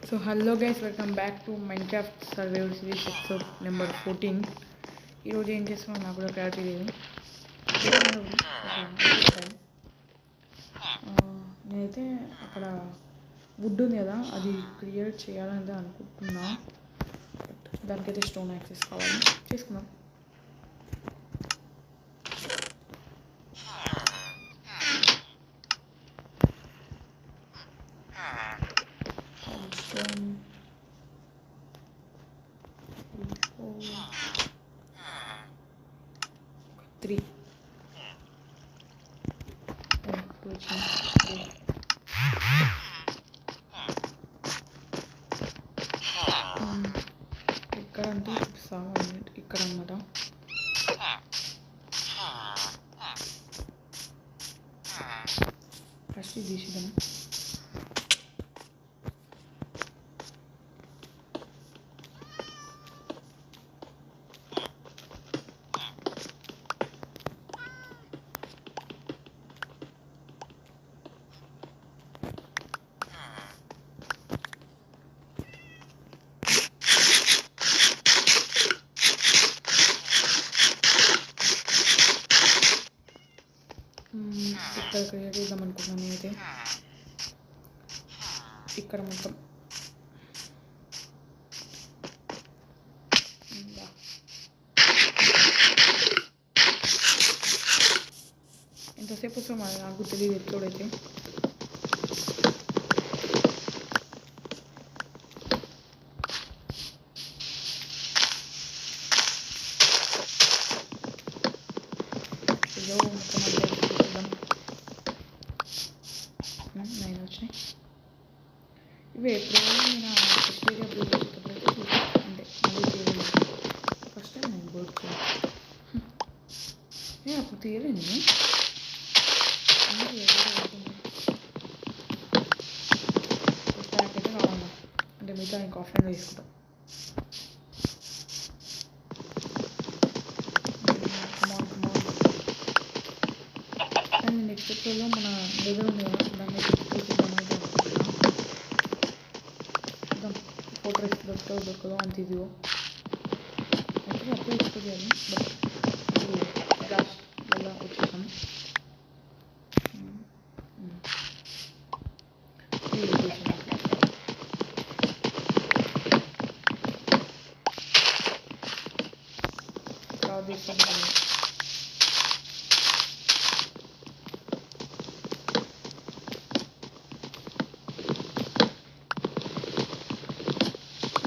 So hello guys, welcome back to Minecraft Survival Series episode number 14. ఈరోజు ఏం చేస్తున్నాం నాకు కూడా క్లారిటీ లేదు. నేనైతే అక్కడ వుడ్ ఉంది కదా, అది క్రియేట్ చేయాలని అనుకుంటున్నా. దానికైతే స్టోన్ యాక్సెస్ కావాలి, చేసుకుందాం. Stone 3 ఇక్కడ అంటే చూపిస్తాను. ఇక్కడ అన్నమాట ఫస్ట్ తీసిద్దాం. ఇక్కడ క్రియేట్ చేద్దాం అనుకుంటున్నాను నేనైతే. ఇక్కడ మొత్తం ఎంతసేపు వస్తాం నాకు తెలియదు ఎప్పుడైతే. మొత్తం 9 వచ్చినాయి. ఇవి ఎప్పుడైనా నేను ఫస్ట్ ఏరియా బ్లూ వచ్చేటప్పుడైతే చూసాను, అంటే మళ్ళీ తీయలేదు. ఫస్ట్ టైం నేను బోర్డ్ అప్పుడు తీయలేదు నేను. ప్యాక్ అయితే కావాలి, అంటే మిగతా ఇంకా ఆఫ్లైన్లో తీసుకుంటాం. నెక్స్ట్ ఎపిసోడ్లో మన దగ్గర ఉంది కదా, దాన్ని చూద్దామైతే అనుకుంటున్నాం. ఫోటోస్ దొరకదో అంత ఇదిగో యాక్చువల్లీ అప్లై ఎక్స్పోజ్ చేయాలి, బట్ ఇప్పుడు లాస్ట్ వల్ల వచ్చేసాం.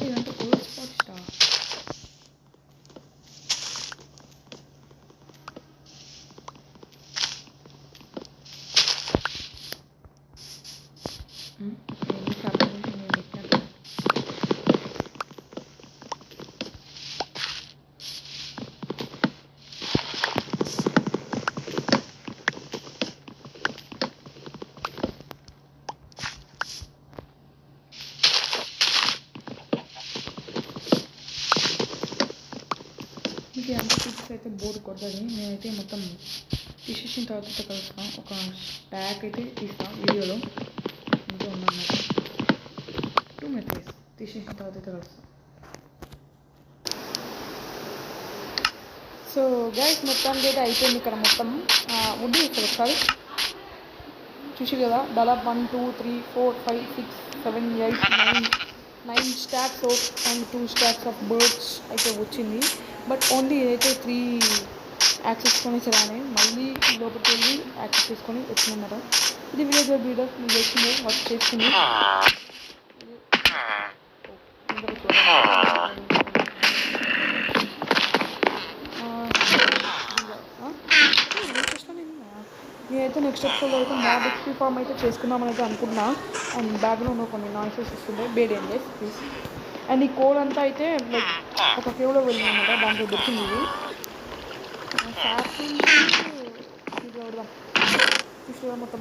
ఇదంతా కోల్డ్ స్పాట్ స్టా. మీకు ఎంత టిప్స్ అయితే బోర్డు కొడుతుంది. నేనైతే మొత్తం తీసేసిన తర్వాత కలుస్తాను. ఒక ట్యాగ్ అయితే తీస్తాను వీడియోలో, ఇంకా ఉందన్నమాట. 2 minutes తీసేసిన తర్వాత అయితే కలుస్తాను. సో గైస్, మొత్తానికి అయితే అయిపోయింది. ఇక్కడ మొత్తం వుడ్ ఇక్కడ ఒకసారి చూసి కదా, దాదాపు 1 2 3 4 5 6 7 8 9 stocks and 2 stocks of birds అయితే వచ్చింది. బట్ ఓన్లీ ఏదైతే 3 యాక్సెస్ కొని రానే, మళ్ళీ లోపలికి వెళ్ళి యాక్సెస్ చేసుకొని వచ్చిందన్నమాట. ఇది విలేజ్ బ్రీడర్ మీకు వచ్చింది, వర్క్ చేస్తుంది. నేనైతే నెక్స్ట్ ఎపిసోడ్లో అయితే మోడ్ ఎక్స్పీ ఫామ్ అయితే చేసుకుందామని అయితే అనుకుంటున్నా. అండ్ బ్యాక్గ్రౌండ్లో కొన్ని నాయిసెస్ వస్తుంటాయి, బేడ్ ఏం లేదు ప్లీజ్. అండ్ ఈ కోడ్ అంతా అయితే లైక్ ఒక కేవ్లో వెళ్ళిందన్నమాట, దాంట్లో దొరికింది. ఇది చూడదాం తీసుకురా మొత్తం.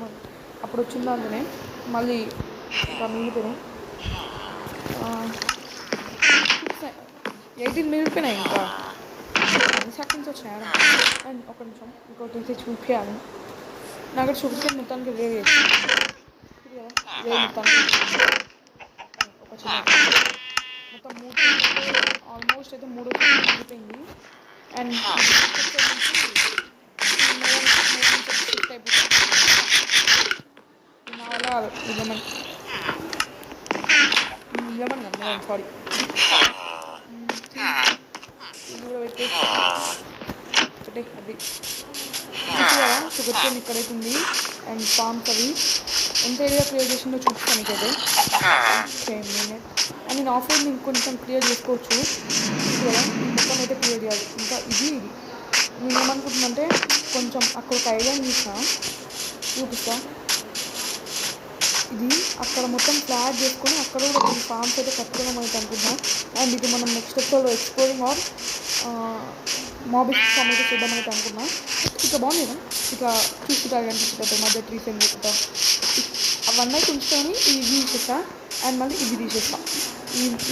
అప్పుడు వచ్చింది అందులోనే మళ్ళీ ఇంకా మిగిలిపోయినాయి. 18 మిగిలిపోయినాయి. ఇంకా 10 seconds వచ్చాయి. అండ్ ఒక నిమిషం ఇంకోటి అయితే చూపించాలి. నాకు చూపిస్తే మొత్తానికి వేరే మొత్తానికి ఒక మొత్తం 3 ఆల్మోస్ట్ అయితే 3 వచ్చేసి అయిపోయింది. అండ్ షిఫ్ట్ అయిపోతుంది నా వల్ల లెమన్ కాదు సారీ ఇది కూడా పెట్టేసి ఒకటే అది కదా షుగర్ కేన్ ఇక్కడైతే ఉంది. అండ్ ఫామ్స్ అవి ఎంత ఏరియా క్లియర్ చేసిందో చూపిస్తాను మీకైతే. అండ్ నేను ఆఫ్ రోడ్ కొంచెం క్లియర్ చేసుకోవచ్చు కదా, మొత్తం అయితే క్లియర్ చేయాలి. ఇంకా ఇది నేను ఏమనుకుంటున్నానంటే కొంచెం అక్కడ ఒక ఐడియా చూపిస్తా. ఇది అక్కడ మొత్తం ఫ్లాట్ చేసుకొని అక్కడ కూడా కొన్ని ఫామ్స్ అయితే కట్టుకోవడం అయితే అనుకుంటున్నాం. అండ్ ఇది మనం నెక్స్ట్ ఎపిసోడ్లో ఎక్స్ప్లోరింగ్ ఆర్ మాబిక్స్ ఫామ్ అయితే చూద్దామని అయితే అనుకున్నాం. ఇక బాగుంది కదా, ఇక చూసుకుంటారు కనిపించేటట్టు మధ్య ట్రీస్ ఏం చెప్తా అవన్నీ ఉంచుకొని ఇవి తీసేస్తా. అండ్ మళ్ళీ ఇవి తీసేస్తా.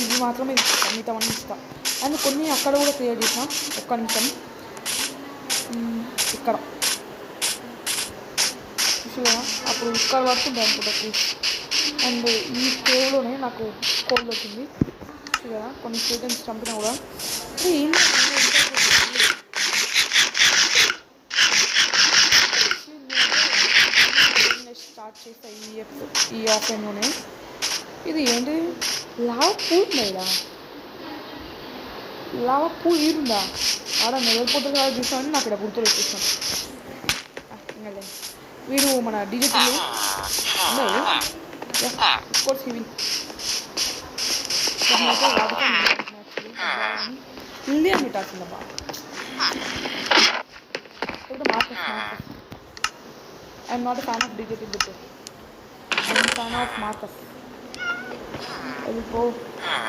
ఇవి మాత్రమే ఇస్తా, మిగతా అన్నీ ఇస్తా. అండ్ కొన్ని అక్కడ కూడా క్లియర్ చేసిన ఒక్క నిమిషం ఇక్కడ చూసిగా అప్పుడు ఇక్కడ వరకు ఉంది అనుకుంటా ట్రీస్. అండ్ ఈ కేవ్లోనే నాకు కోల్డ్ వచ్చింది చూసిగా కొన్ని స్టూడెంట్స్ చంపినా కూడా స్టార్ట్ చేస్తా ఈ ఆఫ్లైన్లోనే. ఇది ఏంటి లావా పూల్ ఉందా, లావా పూల్ ఈడుందా ఆడ నిలబడిపోతుంది కాదు చూసామని నాకు ఇక్కడ గుర్తులు వచ్చేసాను. ఇంకా వీడు మన డిజిటల్ కోర్స్ ఇవి హిందీ అని పెట్టాల్సిందబ్బా. Marcus I'm not a fan of digital book, I'm fan of Marcus. వెళ్ళిపో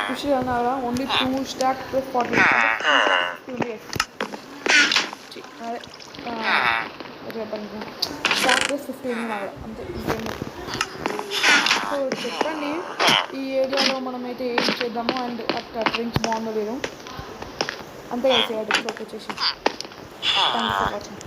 ఖుషి అన్నారా ఓన్లీ 2 స్టాక్ ప్లస్ 40 చెప్పండి స్టాక్ ప్లస్ 50 లాగా అంతే ఇంకేం. సో చెప్పండి ఈ ఏరియాలో మనమైతే ఏం చేద్దాము అండ్ అక్కడ డ్రింక్స్ బాగుందో లేదు అంతే కలిసి వచ్చేసి థ్యాంక్ యూ ఫర్ వాచింగ్.